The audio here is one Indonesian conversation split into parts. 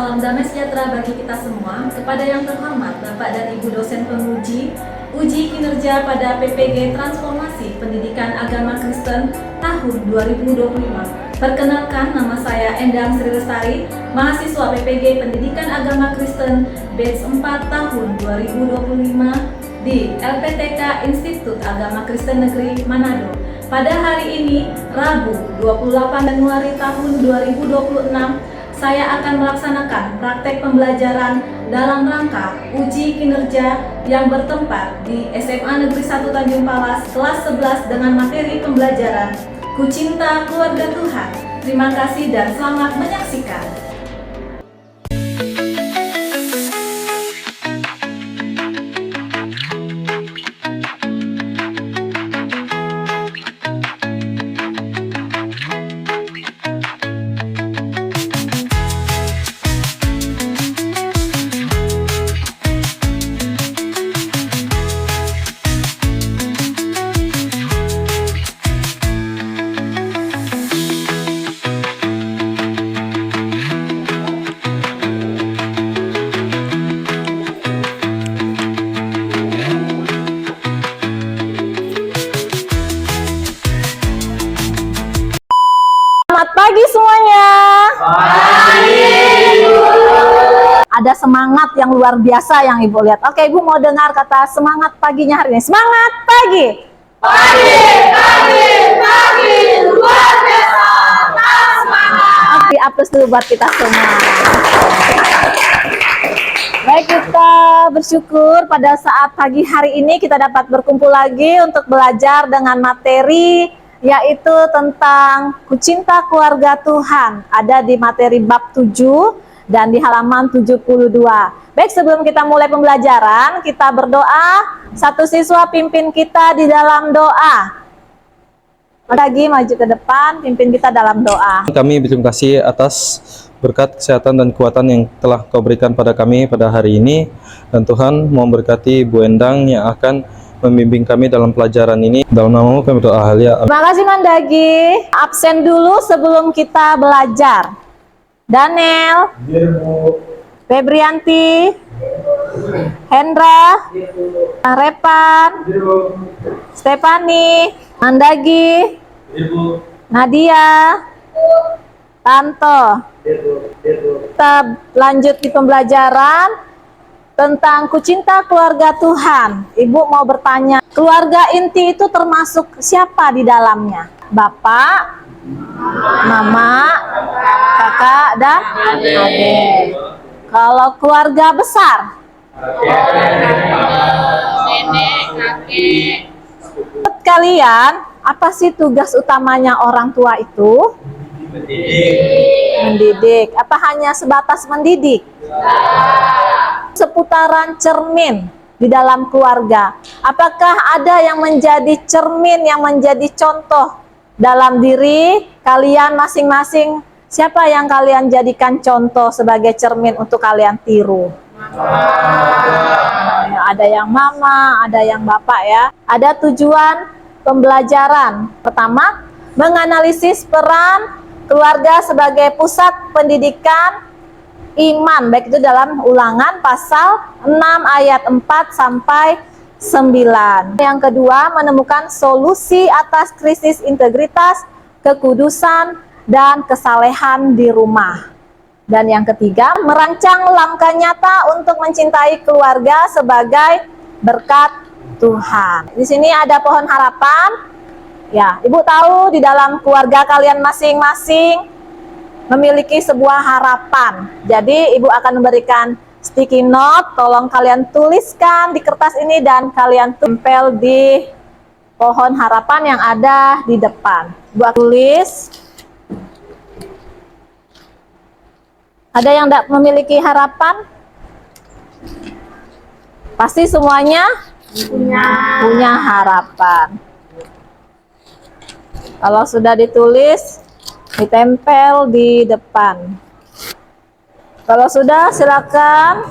Salam damai sejahtera bagi kita semua. Kepada yang terhormat Bapak dan Ibu dosen penguji uji kinerja pada PPG Transformasi Pendidikan Agama Kristen tahun 2025. Perkenalkan, nama saya Endang Sri Lestari, mahasiswa PPG Pendidikan Agama Kristen batch 4 tahun 2025 di LPTK Institut Agama Kristen Negeri Manado. Pada hari ini, Rabu 28 Januari tahun 2026, saya akan melaksanakan praktek pembelajaran dalam rangka uji kinerja yang bertempat di SMA Negeri 1 Tanjung Palas kelas 11 dengan materi pembelajaran Ku Cinta Keluarga Tuhan. Terima kasih dan selamat menyaksikan. Selamat pagi semuanya. Pagi, Ibu. Ada semangat yang luar biasa yang Ibu lihat. Oke, Ibu mau dengar kata semangat paginya hari ini. Semangat pagi. Pagi, pagi, pagi, luar biasa. Semangat. Oke, aplaus dulu buat kita semua. Baik, kita bersyukur pada saat pagi hari ini kita dapat berkumpul lagi untuk belajar dengan materi yaitu tentang Ku Cinta Keluarga Tuhan. Ada di materi bab 7 dan di halaman 72. Baik, sebelum kita mulai pembelajaran, kita berdoa. Satu siswa pimpin kita di dalam doa. Lagi maju ke depan, pimpin kita dalam doa. Kami berterima kasih atas berkat kesehatan dan kekuatan yang telah Kau berikan pada kami pada hari ini. Dan Tuhan mau berkati Bu Endang yang akan membimbing kami dalam pelajaran ini. Dalam nama-Mu kami berdoa, haleluya. Terima kasih Mandagi. Absen dulu sebelum kita belajar. Daniel, Febrianti, Hendra, Repan, Stefani, Mandagi, Nadia, Tanto. Kita lanjut di pembelajaran tentang Ku Cinta Keluarga Tuhan. Ibu mau bertanya, keluarga inti itu termasuk siapa di dalamnya? Bapak, mama, kakak, dan adik. Kalau keluarga besar? Nenek, kakek. Menurut kalian, apa sih tugas utamanya orang tua itu? Mendidik. Apa hanya sebatas mendidik? Seputaran cermin di dalam keluarga. Apakah ada yang menjadi cermin, yang menjadi contoh dalam diri kalian masing-masing? Siapa yang kalian jadikan contoh sebagai cermin untuk kalian tiru? Ada yang mama, ada yang bapak ya. Ada tujuan pembelajaran. Pertama, menganalisis peran keluarga sebagai pusat pendidikan iman, baik itu dalam Ulangan pasal 6 ayat 4 sampai 9. Yang kedua, menemukan solusi atas krisis integritas, kekudusan, dan kesalehan di rumah. Dan yang ketiga, merancang langkah nyata untuk mencintai keluarga sebagai berkat Tuhan. Di sini ada pohon harapan. Ya, Ibu tahu di dalam keluarga kalian masing-masing memiliki sebuah harapan. Jadi Ibu akan memberikan sticky note, tolong kalian tuliskan di kertas ini dan kalian tempel di pohon harapan yang ada di depan. Ibu akan tulis. Ada yang tidak memiliki harapan? Pasti semuanya punya harapan. Kalau sudah ditulis, ditempel di depan. Kalau sudah, silakan.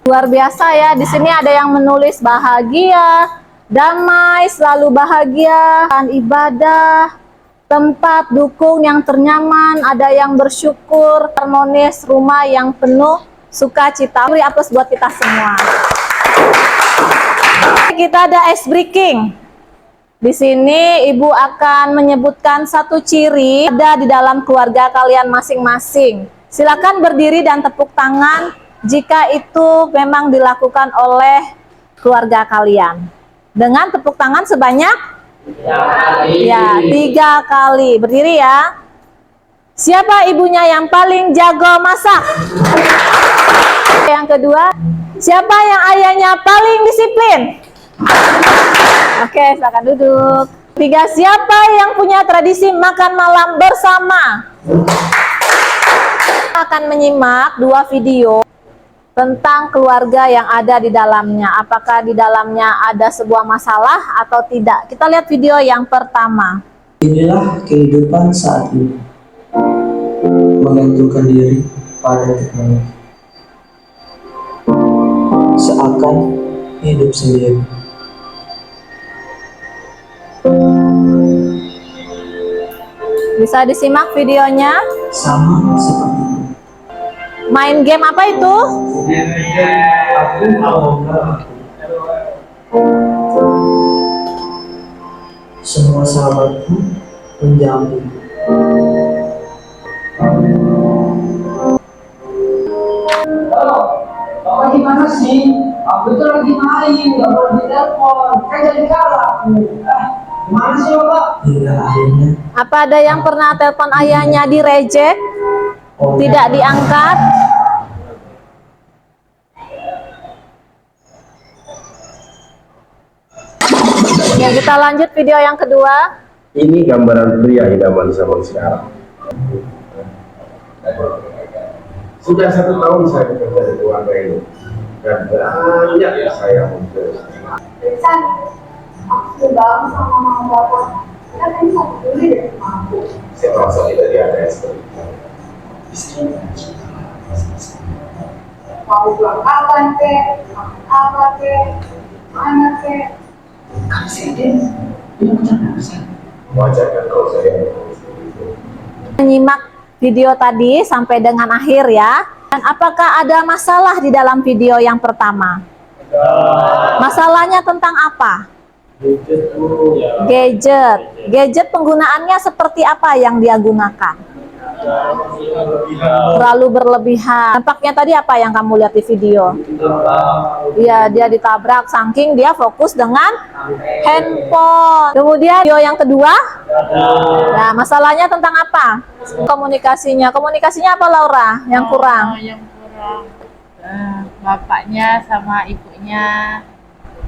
Luar biasa ya. Di sini ada yang menulis bahagia, damai, selalu bahagia, dan ibadah, tempat dukung yang ternyaman, ada yang bersyukur, harmonis, rumah yang penuh sukacita. Beri aplaus buat kita semua. Kita ada ice breaking. Di sini ibu akan menyebutkan satu ciri ada di dalam keluarga kalian masing-masing. Silakan berdiri dan tepuk tangan jika itu memang dilakukan oleh keluarga kalian. Dengan tepuk tangan sebanyak 3 kali. Berdiri ya. Siapa ibunya yang paling jago masak? Yang kedua, siapa yang ayahnya paling disiplin? Oke, silakan duduk. 3, siapa yang punya tradisi makan malam bersama? Kita akan menyimak 2 video tentang keluarga yang ada di dalamnya. Apakah di dalamnya ada sebuah masalah atau tidak? Kita lihat video yang pertama. Inilah kehidupan saat ini, menggantungkan diri pada teknologi, seakan hidup sendiri. Bisa disimak videonya. Sama seperti itu. Main game apa itu? Semua sahabatku menjamu. Halo, Bapak gimana sih? Aku tuh lagi main, nggak boleh ditelepon. Kan jadi kalah. Gimana sih Bapak? Hingga akhirnya Apa ada yang pernah telepon ayahnya di reject? Tidak diangkat? Ya, kita lanjut video yang kedua. Ini gambaran pria idaman zaman sekarang. Sudah 1 tahun saya bekerja di keluarga ini dan banyak saya untuk. San, aku sudah sama mama bapak. Kita kan satu beli dari mampu. Saya merasa tidak dihargai seperti itu. Mau pulang kapan kek? Makan apa kek? Mana kek? Kamu sih Din, ini bercanda San. Wajar kan kalau saya Menyimak video tadi sampai dengan akhir ya. Dan apakah ada masalah di dalam video yang pertama? Masalahnya tentang apa? Gadget. Gadget penggunaannya seperti apa yang dia gunakan? Terlalu berlebihan. Dampaknya tadi apa yang kamu lihat di video? Iya, dia ditabrak saking dia fokus dengan handphone. Kemudian video yang kedua, nah masalahnya tentang apa? Komunikasinya. Komunikasinya apa Laura? Yang kurang? Yang kurang. Bapaknya sama ibunya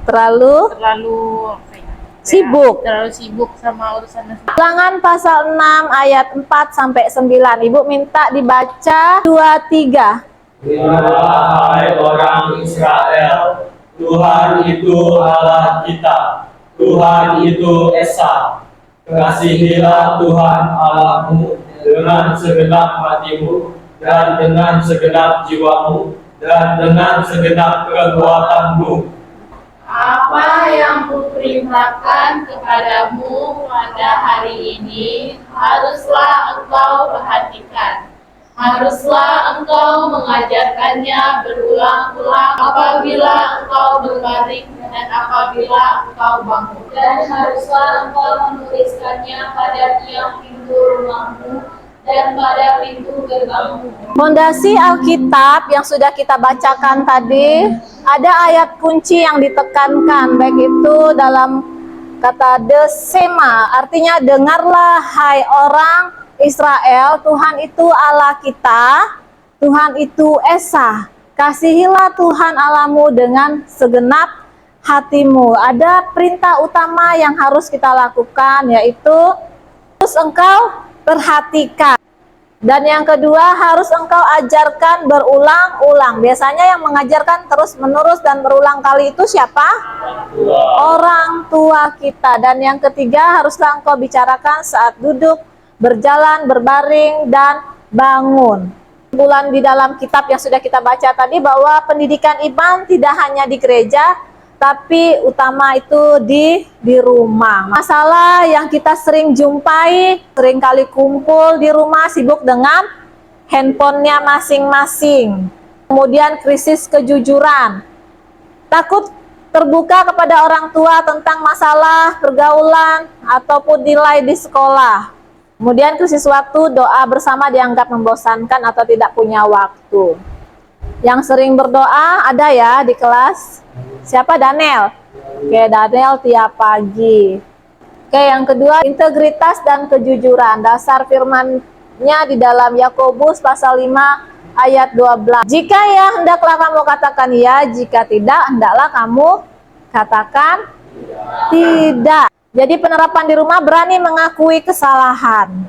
Terlalu terlalu apa ya, sibuk. terlalu sibuk sama urusan Ulangan pasal 6 ayat 4 sampai 9. Ibu minta dibaca 2, 3. Hai orang Israel, Tuhan itu Allah kita, Tuhan itu Esa. Kasihilah Tuhan Allahmu dengan segenap hatimu, dan dengan segenap jiwamu, dan dengan segenap kekuatanmu. apa yang kuperintahkan kepadamu pada hari ini haruslah engkau perhatikan. Haruslah engkau mengajarkannya berulang-ulang apabila engkau berbaring dan apabila engkau bangun. Dan haruslah engkau menuliskannya pada tiang pintu rumahmu dan pada pintu gerbangmu. Fondasi Alkitab yang sudah kita bacakan tadi, ada ayat kunci yang ditekankan, baik itu dalam kata desema, artinya dengarlah hai orang Israel, Tuhan itu Allah kita, Tuhan itu Esa. Kasihilah Tuhan Allahmu dengan segenap hatimu. Ada perintah utama yang harus kita lakukan, yaitu harus engkau perhatikan. Dan yang kedua, harus engkau ajarkan berulang-ulang. Biasanya yang mengajarkan terus-menerus dan berulang kali itu siapa? Orang tua kita. Dan yang ketiga, haruslah engkau bicarakan saat duduk, berjalan, berbaring, dan bangun. Bulan di dalam kitab yang sudah kita baca tadi bahwa pendidikan iman tidak hanya di gereja, tapi utama itu di rumah. Masalah yang kita sering jumpai, sering kali kumpul di rumah sibuk dengan handphonenya masing-masing. Kemudian krisis kejujuran, takut terbuka kepada orang tua tentang masalah pergaulan ataupun nilai di sekolah. Kemudian krisis waktu, doa bersama dianggap membosankan atau tidak punya waktu. Yang sering berdoa ada ya di kelas? Siapa? Daniel. Oke, Daniel tiap pagi. Oke, yang kedua, integritas dan kejujuran. Dasar firman-Nya di dalam Yakobus pasal 5 ayat 12. Jika ya, hendaklah kamu katakan ya, jika tidak, hendaklah kamu katakan tidak. Jadi penerapan di rumah berani mengakui kesalahan.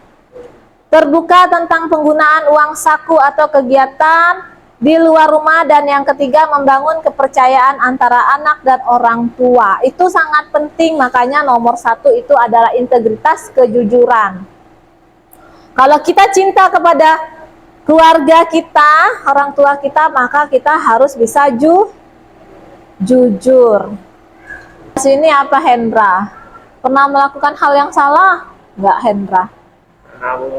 Terbuka tentang penggunaan uang saku atau kegiatan di luar rumah. Dan yang ketiga, membangun kepercayaan antara anak dan orang tua. Itu sangat penting, makanya nomor 1 itu adalah integritas kejujuran. Kalau kita cinta kepada keluarga kita, orang tua kita, maka kita harus bisa jujur. Sini apa, Hendra? Pernah melakukan hal yang salah? Enggak, Hendra?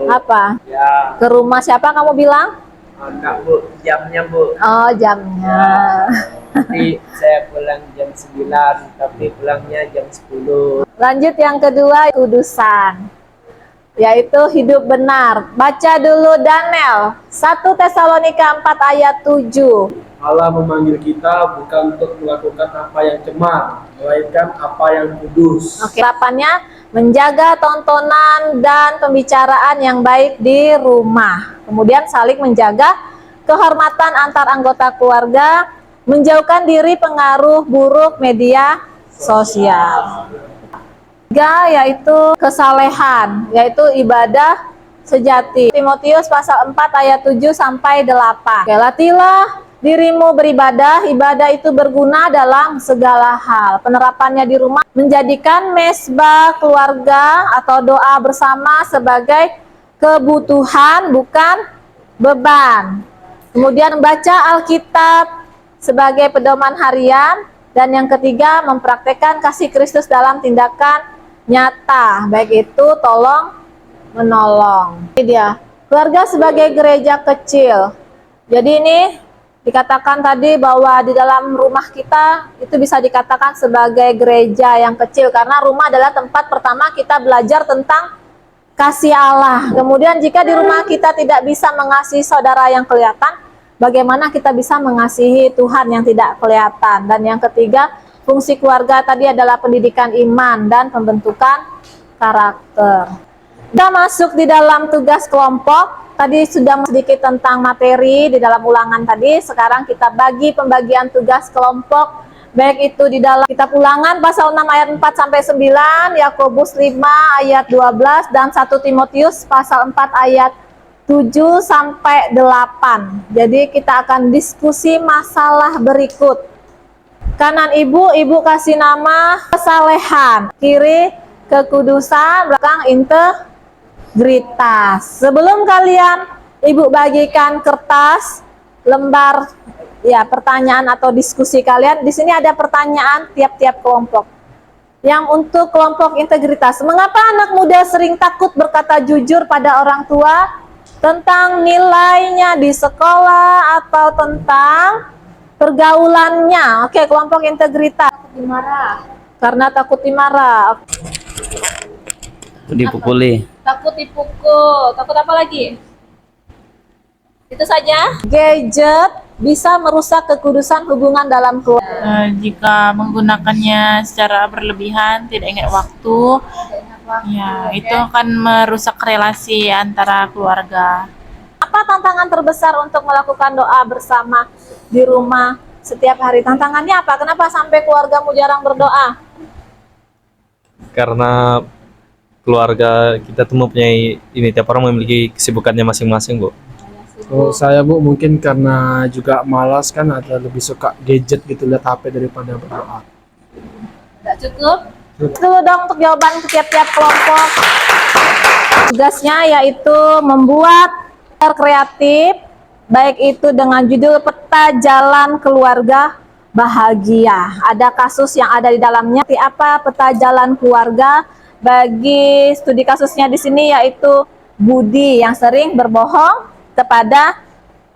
Apa? Ya, Ke rumah siapa kamu bilang? enggak Bu, jamnya Bu. Oh, jamnya. Nanti saya pulang jam 9, tapi pulangnya jam 10. Lanjut yang kedua, kudusan. Yaitu hidup benar. Baca dulu Daniel 1 Tesalonika 4 ayat 7. Allah memanggil kita bukan untuk melakukan apa yang cemar, melainkan apa yang kudus. Oke, harapannya menjaga tontonan dan pembicaraan yang baik di rumah. Kemudian saling menjaga kehormatan antar anggota keluarga, menjauhkan diri pengaruh buruk media sosial. Tiga, yaitu kesalehan, yaitu ibadah sejati. Timotius pasal 4 ayat 7 sampai 8. Oke, latihlah dirimu beribadah, ibadah itu berguna dalam segala hal. Penerapannya di rumah, menjadikan mesbah keluarga atau doa bersama sebagai kebutuhan, bukan beban. Kemudian membaca Alkitab sebagai pedoman harian. Dan yang ketiga, mempraktekkan kasih Kristus dalam tindakan nyata, baik itu tolong menolong. Ini dia, keluarga sebagai gereja kecil. Jadi ini dikatakan tadi bahwa di dalam rumah kita itu bisa dikatakan sebagai gereja yang kecil, karena rumah adalah tempat pertama kita belajar tentang kasih Allah. Kemudian jika di rumah kita tidak bisa mengasihi saudara yang kelihatan, bagaimana kita bisa mengasihi Tuhan yang tidak kelihatan? Dan yang ketiga, fungsi keluarga tadi adalah pendidikan iman dan pembentukan karakter. Kita masuk di dalam tugas kelompok. Tadi sudah sedikit tentang materi di dalam ulangan tadi. Sekarang kita bagi pembagian tugas kelompok, baik itu di dalam kitab Ulangan pasal 6 ayat 4 sampai 9, Yakobus 5 ayat 12, dan 1 Timotius pasal 4 ayat 7 sampai 8. Jadi kita akan diskusi masalah berikut. Kanan ibu kasih nama kesalehan, kiri kekudusan, belakang integritas. Sebelum kalian ibu bagikan kertas, lembar ya pertanyaan atau diskusi kalian, di sini ada pertanyaan tiap-tiap kelompok. Yang untuk kelompok integritas, mengapa anak muda sering takut berkata jujur pada orang tua tentang nilainya di sekolah atau tentang pergaulannya? Oke, kelompok integritas. Dimarah. Karena takut dimarah. Dipukuli. Takut dipukul. Takut apa lagi? Itu saja. Gadget bisa merusak kekudusan hubungan dalam keluarga. Jika menggunakannya secara berlebihan, tidak ingat waktu, ya itu akan merusak relasi antara keluarga. Apa tantangan terbesar untuk melakukan doa bersama di rumah setiap hari? Tantangannya apa? Kenapa sampai keluargamu jarang berdoa? Karena keluarga kita tuh mempunyai ini, tiap orang memiliki kesibukannya masing-masing, Bu. Kalau saya Bu, mungkin karena juga malas kan, atau lebih suka gadget gitu, lihat HP daripada berdoa. Tidak cukup? Dulu dong untuk jawaban ke tiap-tiap kelompok. Tugasnya yaitu membuat kreatif, baik itu dengan judul peta jalan keluarga bahagia. Ada kasus yang ada di dalamnya. Seperti apa peta jalan keluarga bagi studi kasusnya di sini, yaitu Budi yang sering berbohong kepada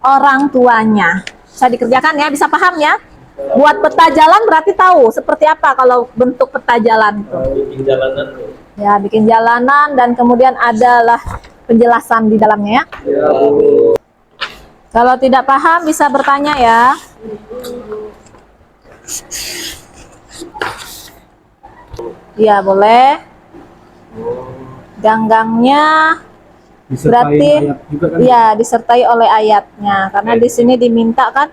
orang tuanya. Bisa dikerjakan ya, bisa paham ya? Buat peta jalan berarti tahu seperti apa kalau bentuk peta jalan itu. Bikin jalanan. Ya, bikin jalanan dan kemudian adalah penjelasan di dalamnya ya. Ya. Kalau tidak paham bisa bertanya ya. Ya, boleh. Gang-gangnya Disertai berarti ayat juga kan? ya disertai oleh ayatnya, karena di sini diminta kan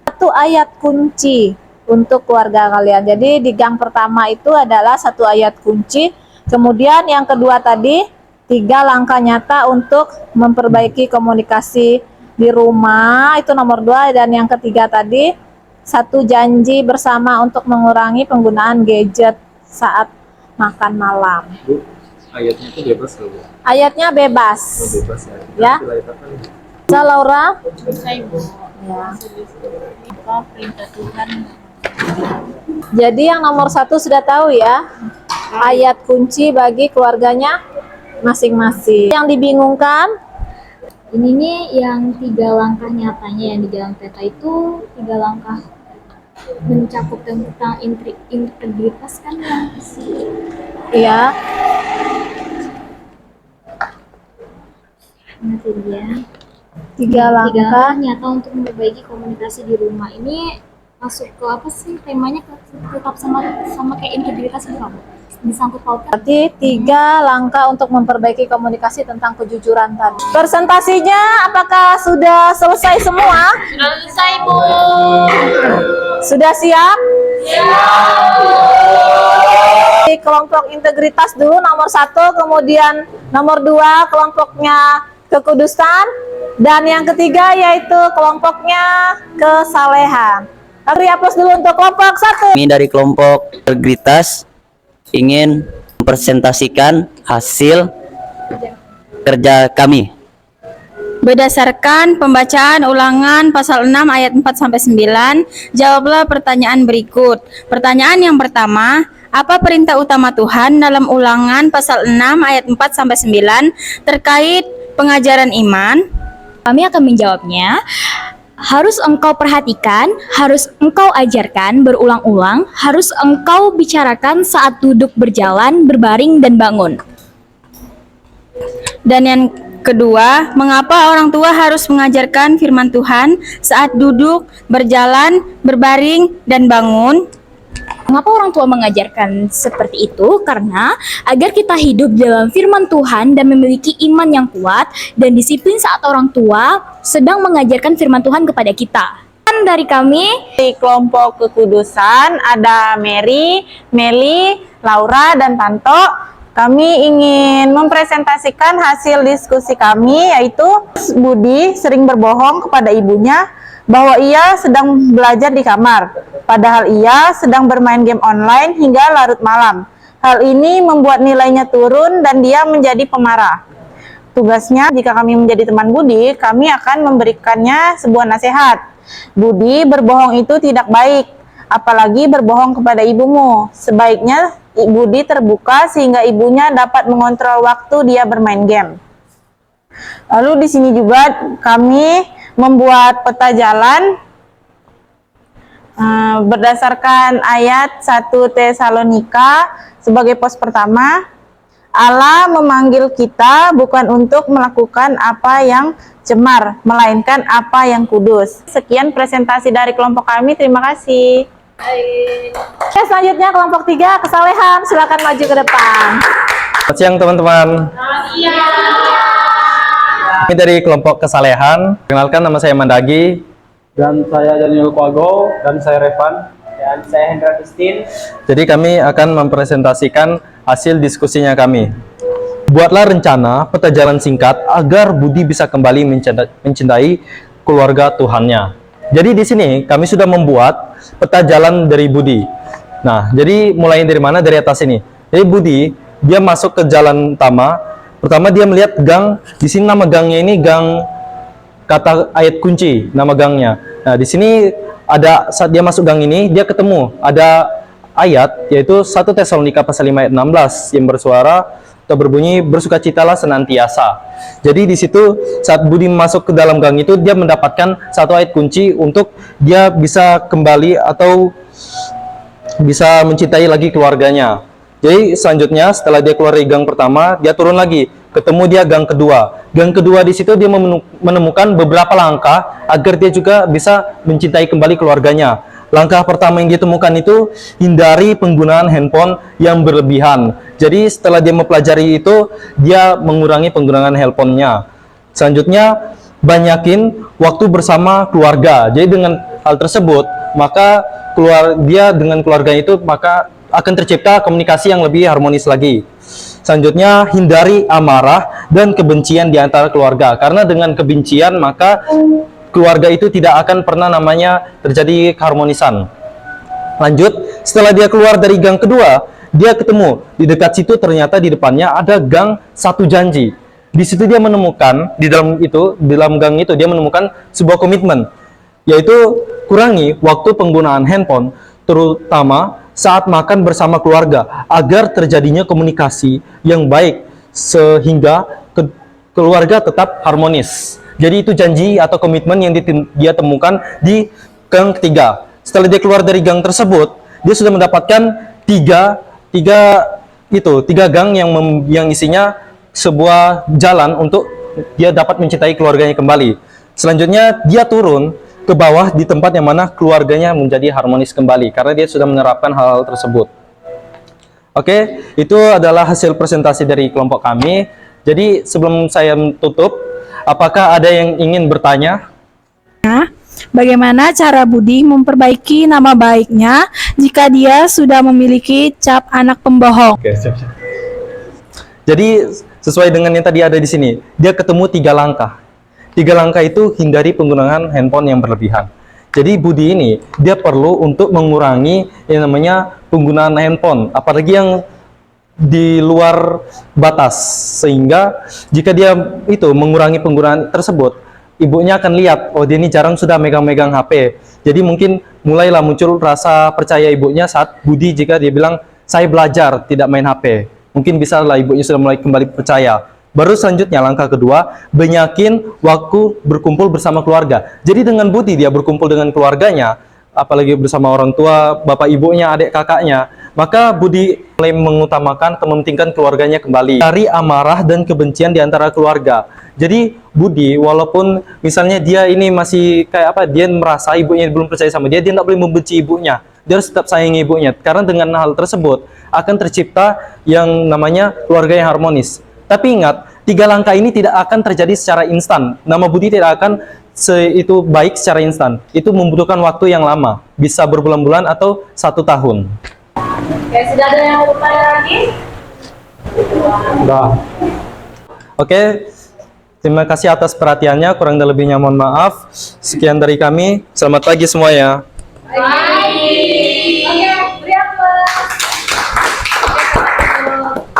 satu ayat kunci untuk keluarga kalian. Jadi di gang pertama itu adalah satu ayat kunci, kemudian yang kedua tadi 3 langkah nyata untuk memperbaiki komunikasi di rumah, itu nomor 2, dan yang ketiga tadi 1 janji bersama untuk mengurangi penggunaan gadget saat makan malam. Bu, ayatnya itu bebas loh, Bu. Ayatnya bebas. Bebas Ya. Ayat apa nih? Bisa Laura? Saya Bu. Ya. Apa perintah Tuhan? Jadi yang nomor 1 sudah tahu ya, ayat kunci bagi keluarganya masing-masing. Yang dibingungkan, Ini nih yang 3 langkah nyatanya yang di dalam peta itu 3 langkah mencakup tentang integritas kan yang ya, nanti dia 3 3 langkah langkah. nyata untuk memperbaiki komunikasi di rumah. Ini masuk ke apa sih temanya, tetap sama kayak integritas gitu kamu disangkut pautkan. Berarti 3 langkah untuk memperbaiki komunikasi tentang kejujuran tadi. Presentasinya apakah sudah selesai semua? Sudah selesai Bu. Sudah siap? Di kelompok integritas dulu nomor 1, kemudian nomor 2 kelompoknya kekudusan, dan yang ketiga yaitu kelompoknya kesalehan. Beri aplaus dulu untuk kelompok 1. Kami dari kelompok integritas ingin mempresentasikan hasil kerja kami. Berdasarkan pembacaan ulangan pasal 6 ayat 4-9, jawablah pertanyaan berikut. Pertanyaan yang pertama, apa perintah utama Tuhan dalam ulangan pasal 6 ayat 4-9 terkait pengajaran iman? Kami akan menjawabnya. Harus engkau perhatikan, harus engkau ajarkan berulang-ulang, harus engkau bicarakan saat duduk, berjalan, berbaring, dan bangun. Dan yang kedua, mengapa orang tua harus mengajarkan firman Tuhan saat duduk, berjalan, berbaring, dan bangun? Mengapa orang tua mengajarkan seperti itu? Karena agar kita hidup dalam firman Tuhan dan memiliki iman yang kuat dan disiplin saat orang tua sedang mengajarkan firman Tuhan kepada kita. Dari kami Di kelompok kekudusan ada Mary, Meli, Laura, dan Tanto. Kami ingin mempresentasikan hasil diskusi kami, yaitu Budi sering berbohong kepada ibunya bahwa ia sedang belajar di kamar, padahal ia sedang bermain game online hingga larut malam. Hal ini membuat nilainya turun dan dia menjadi pemarah. Tugasnya, jika kami menjadi teman Budi, kami akan memberikannya sebuah nasihat. Budi, berbohong itu tidak baik, apalagi berbohong kepada ibumu. Sebaiknya Budi terbuka sehingga ibunya dapat mengontrol waktu dia bermain game. Lalu di sini juga kami membuat peta jalan berdasarkan ayat 1 Tesalonika sebagai pos pertama. Allah memanggil kita bukan untuk melakukan apa yang cemar, melainkan apa yang kudus. Sekian presentasi dari kelompok kami, terima kasih. Oke, selanjutnya kelompok 3, kesalehan. Silakan maju ke depan. Selamat siang teman-teman. Kami dari kelompok kesalehan. Kenalkan, nama saya Mandagi. Dan saya Daniel Kuago, dan saya Revan. Dan saya Hendra Kristin. Jadi kami akan mempresentasikan hasil diskusinya kami. Buatlah rencana peta jalan singkat agar Budi bisa kembali mencintai keluarga Tuhannya. Jadi di sini kami sudah membuat peta jalan dari Budi. Nah, jadi mulai dari mana? Dari atas ini. Jadi Budi, dia masuk ke jalan utama. Pertama dia melihat gang. Di sini nama gangnya ini gang kata ayat kunci, nama gangnya. Nah, di sini ada saat dia masuk gang ini, dia ketemu ada ayat yaitu 1 Tesalonika pasal 5 ayat 16 yang bersuara atau berbunyi bersukacitalah senantiasa. Jadi di situ saat Budi masuk ke dalam gang itu, dia mendapatkan satu ayat kunci untuk dia bisa kembali atau bisa mencintai lagi keluarganya. Jadi selanjutnya setelah dia keluar dari gang pertama, dia turun lagi, ketemu dia gang kedua. Gang kedua di situ dia menemukan beberapa langkah agar dia juga bisa mencintai kembali keluarganya. Langkah pertama yang ditemukan itu hindari penggunaan handphone yang berlebihan. Jadi setelah dia mempelajari itu, dia mengurangi penggunaan handphonenya. Selanjutnya banyakin waktu bersama keluarga. Jadi dengan hal tersebut, maka dia dengan keluarganya itu maka akan tercipta komunikasi yang lebih harmonis lagi. Selanjutnya hindari amarah dan kebencian di antara keluarga. Karena dengan kebencian maka keluarga itu tidak akan pernah namanya terjadi keharmonisan. Lanjut, setelah dia keluar dari gang kedua, dia ketemu di dekat situ ternyata di depannya ada gang satu janji. Di situ dia menemukan di dalam gang itu dia menemukan sebuah komitmen, yaitu kurangi waktu penggunaan handphone terutama saat makan bersama keluarga agar terjadinya komunikasi yang baik sehingga keluarga tetap harmonis. Jadi itu janji atau komitmen yang dia temukan di gang ketiga. Setelah dia keluar dari gang tersebut, dia sudah mendapatkan tiga gang yang isinya sebuah jalan untuk dia dapat mencintai keluarganya kembali. Selanjutnya dia turun ke bawah di tempat yang mana keluarganya menjadi harmonis kembali karena dia sudah menerapkan hal-hal tersebut. Oke, itu adalah hasil presentasi dari kelompok kami. Jadi sebelum saya tutup, apakah ada yang ingin bertanya? Bagaimana cara Budi memperbaiki nama baiknya jika dia sudah memiliki cap anak pembohong? Oke, siap. Jadi sesuai dengan yang tadi ada di sini, dia ketemu 3 langkah. 3 langkah itu hindari penggunaan handphone yang berlebihan. Jadi Budi ini dia perlu untuk mengurangi yang namanya penggunaan handphone, apalagi yang di luar batas, sehingga jika dia itu mengurangi penggunaan tersebut, ibunya akan lihat, oh dia ini jarang sudah megang-megang HP. Jadi mungkin mulailah muncul rasa percaya ibunya saat Budi jika dia bilang saya belajar tidak main HP. Mungkin bisa lah ibunya sudah mulai kembali percaya. Baru selanjutnya langkah kedua, banyakin waktu berkumpul bersama keluarga. Jadi dengan Budi dia berkumpul dengan keluarganya, apalagi bersama orang tua, bapak ibunya, adik kakaknya, maka Budi mulai mengutamakan atau mementingkan keluarganya kembali. Dari amarah dan kebencian di antara keluarga. Jadi Budi walaupun misalnya dia ini masih kayak apa, dia merasa ibunya belum percaya sama dia tidak boleh membenci ibunya. Dia harus tetap sayangi ibunya. Karena dengan hal tersebut akan tercipta yang namanya keluarga yang harmonis. Tapi ingat, 3 langkah ini tidak akan terjadi secara instan. Nama Budi tidak akan itu baik secara instan. Itu membutuhkan waktu yang lama, bisa berbulan-bulan atau 1 tahun. Oke, sudah ada yang mau bertanya lagi? Sudah. Oke, terima kasih atas perhatiannya. Kurang dan lebihnya mohon maaf. Sekian dari kami. Selamat pagi semuanya.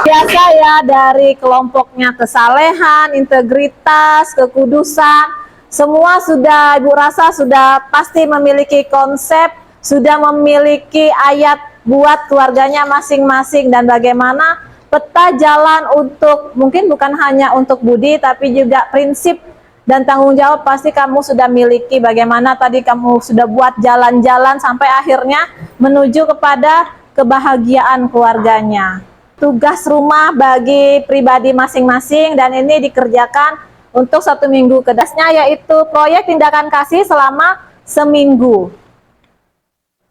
Biasa ya, dari kelompoknya kesalehan, integritas, kekudusan, semua sudah Ibu rasa sudah pasti memiliki konsep, sudah memiliki ayat buat keluarganya masing-masing, dan bagaimana peta jalan untuk, mungkin bukan hanya untuk Budi, tapi juga prinsip dan tanggung jawab pasti kamu sudah miliki. Bagaimana tadi kamu sudah buat jalan-jalan sampai akhirnya menuju kepada kebahagiaan keluarganya. Tugas rumah bagi pribadi masing-masing, dan ini dikerjakan untuk 1 minggu kedasnya, yaitu proyek tindakan kasih selama seminggu.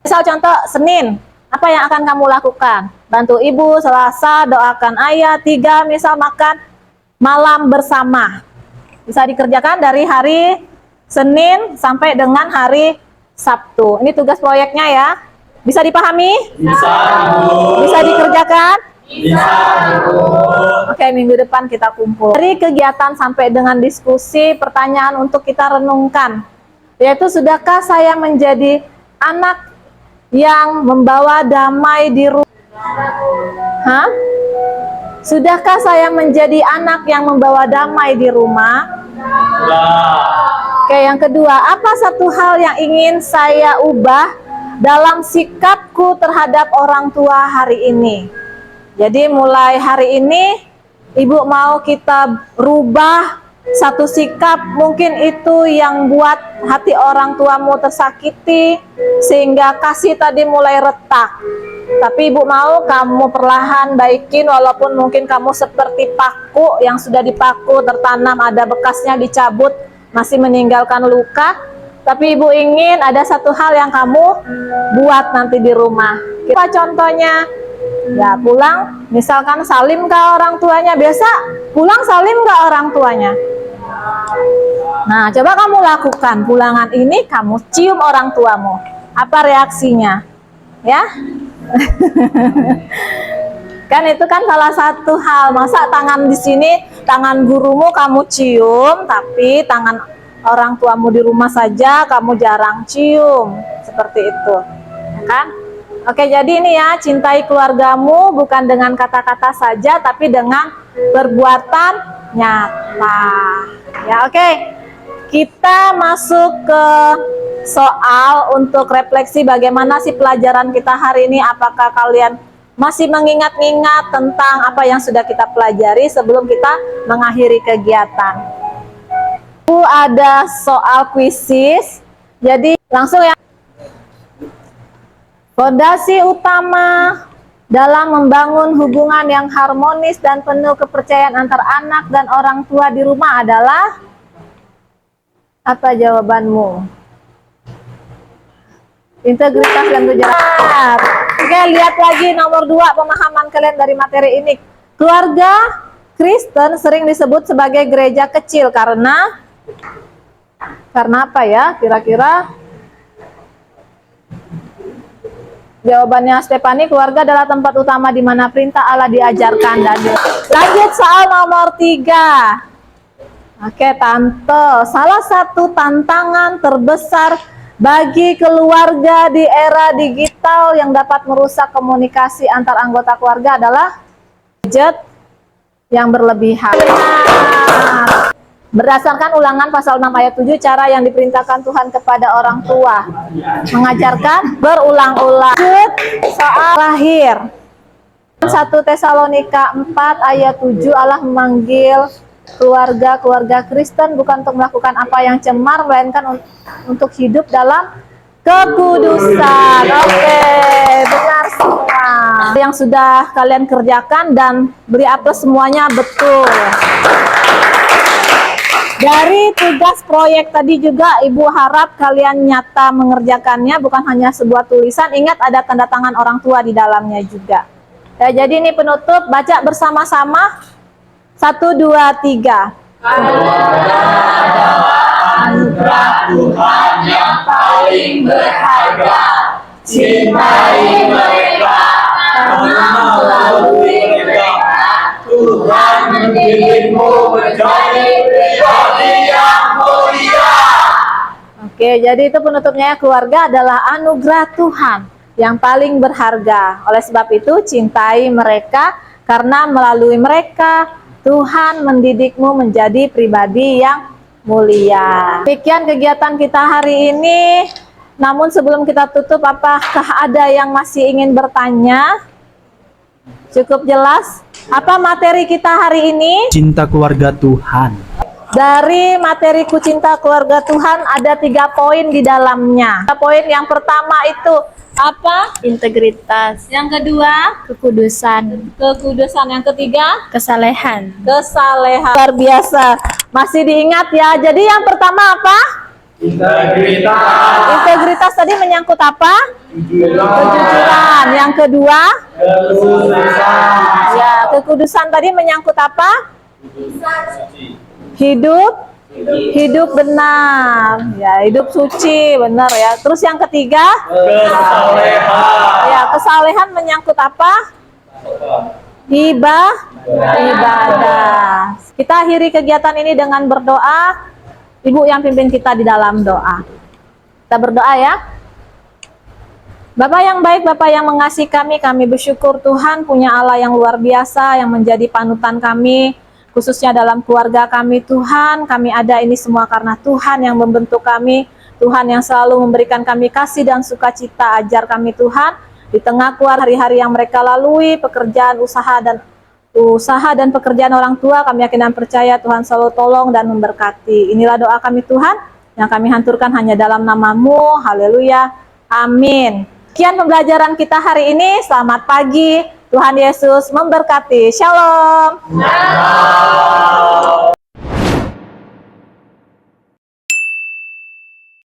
Misal contoh Senin, apa yang akan kamu lakukan? Bantu ibu. Selasa doakan ayah. 3 misal makan malam bersama. Bisa dikerjakan dari hari Senin sampai dengan hari Sabtu. Ini tugas proyeknya ya. Bisa dipahami? Bisa, Ibu. Bisa dikerjakan? Bisa, Ibu. Oke, minggu depan kita kumpul. Dari kegiatan sampai dengan diskusi, pertanyaan untuk kita renungkan, yaitu sudahkah saya menjadi anak yang membawa damai di rumah? Sudahkah saya menjadi anak yang membawa damai di rumah? Sudah. Oke, yang kedua, apa satu hal yang ingin saya ubah dalam sikapku terhadap orang tua hari ini? Jadi mulai hari ini, Ibu mau kita rubah satu sikap, mungkin itu yang buat hati orang tuamu tersakiti, sehingga kasih tadi mulai retak. Tapi Ibu mau kamu perlahan baikin, walaupun mungkin kamu seperti paku yang sudah dipaku, tertanam, ada bekasnya dicabut, masih meninggalkan luka. Tapi Ibu ingin ada satu hal yang kamu buat nanti di rumah. Apa contohnya? Ya pulang, misalkan salim ke orang tuanya. Biasa pulang salim ke orang tuanya. Nah, coba kamu lakukan pulangan ini, kamu cium orang tuamu. Apa reaksinya? Ya? Kan itu kan salah satu hal. Masa tangan di sini, tangan gurumu kamu cium, tapi tangan orang tuamu di rumah saja kamu jarang cium. Seperti itu, ya kan? Oke, jadi ini ya, cintai keluargamu bukan dengan kata-kata saja, tapi dengan perbuatan nyata. Ya, oke. Kita masuk ke soal untuk refleksi bagaimana sih pelajaran kita hari ini. Apakah kalian masih mengingat-ingat tentang apa yang sudah kita pelajari sebelum kita mengakhiri kegiatan? Ada soal kuisis. Jadi langsung ya. Fondasi utama dalam membangun hubungan yang harmonis dan penuh kepercayaan antar anak dan orang tua di rumah adalah apa jawabanmu? Integritas dan kejujuran. Oke, lihat lagi nomor 2 pemahaman kalian dari materi ini. Keluarga Kristen sering disebut sebagai gereja kecil karena apa ya? Kira-kira jawabannya Stefani, keluarga adalah tempat utama di mana perintah Allah diajarkan dan lanjut soal nomor 3. Oke, Tante, salah satu tantangan terbesar bagi keluarga di era digital yang dapat merusak komunikasi antar anggota keluarga adalah gadget yang berlebihan. Benar. Berdasarkan Ulangan pasal 6 ayat 7, cara yang diperintahkan Tuhan kepada orang tua mengajarkan berulang-ulang. Soal terakhir, 1 Tesalonika 4 ayat 7, Allah memanggil keluarga Kristen bukan untuk melakukan apa yang cemar, melainkan untuk hidup dalam kekudusan. Oke, benar semua yang sudah kalian kerjakan, dan beri aplaus semuanya, betul. Dari tugas proyek tadi juga Ibu harap kalian nyata mengerjakannya, bukan hanya sebuah tulisan. Ingat ada tanda tangan orang tua di dalamnya juga. Ya, jadi ini penutup, baca bersama-sama. 1, 2, 3. Anugerah Tuhan yang paling berharga, cintai mereka, karena melalui mereka Tuhan mendidikmu menjadi pribadi yang mulia. Oke, jadi itu penutupnya. Keluarga adalah anugerah Tuhan yang paling berharga. Oleh sebab itu, cintai mereka, karena melalui mereka Tuhan mendidikmu menjadi pribadi yang mulia. Demikian kegiatan kita hari ini. Namun sebelum kita tutup, apakah ada yang masih ingin bertanya? Cukup jelas? Apa materi kita hari ini? Cinta keluarga Tuhan. Dari materiku cinta keluarga Tuhan ada 3 poin di dalamnya. Poin yang pertama itu apa? Integritas. Yang kedua, Kekudusan. kekudusan. Yang ketiga, Kesalehan. kesalehan. Luar biasa. Masih diingat ya. Jadi yang pertama apa? Integritas. Integritas tadi menyangkut apa? Kejujuran. Yang kedua, Kekudusan. ya, kekudusan tadi menyangkut apa? Hidup benar. Ya, hidup suci, benar ya. Terus yang ketiga? Kesalehan. Ya, kesalehan menyangkut apa? Ibadah. Kita akhiri kegiatan ini dengan berdoa. Ibu yang pimpin kita di dalam doa. Kita berdoa ya. Bapak yang baik, Bapak yang mengasihi kami bersyukur Tuhan punya Allah yang luar biasa yang menjadi panutan kami. khususnya dalam keluarga kami Tuhan. Kami ada ini semua karena Tuhan yang membentuk kami, Tuhan yang selalu memberikan kami kasih dan sukacita. Ajar kami Tuhan, di tengah keluar hari-hari yang mereka lalui, pekerjaan, usaha dan pekerjaan orang tua, kami yakin dan percaya Tuhan selalu tolong dan memberkati. Inilah doa kami Tuhan, yang kami hanturkan hanya dalam nama-Mu. Haleluya. Amin. Sekian pembelajaran kita hari ini. Selamat pagi. Tuhan Yesus memberkati. Shalom.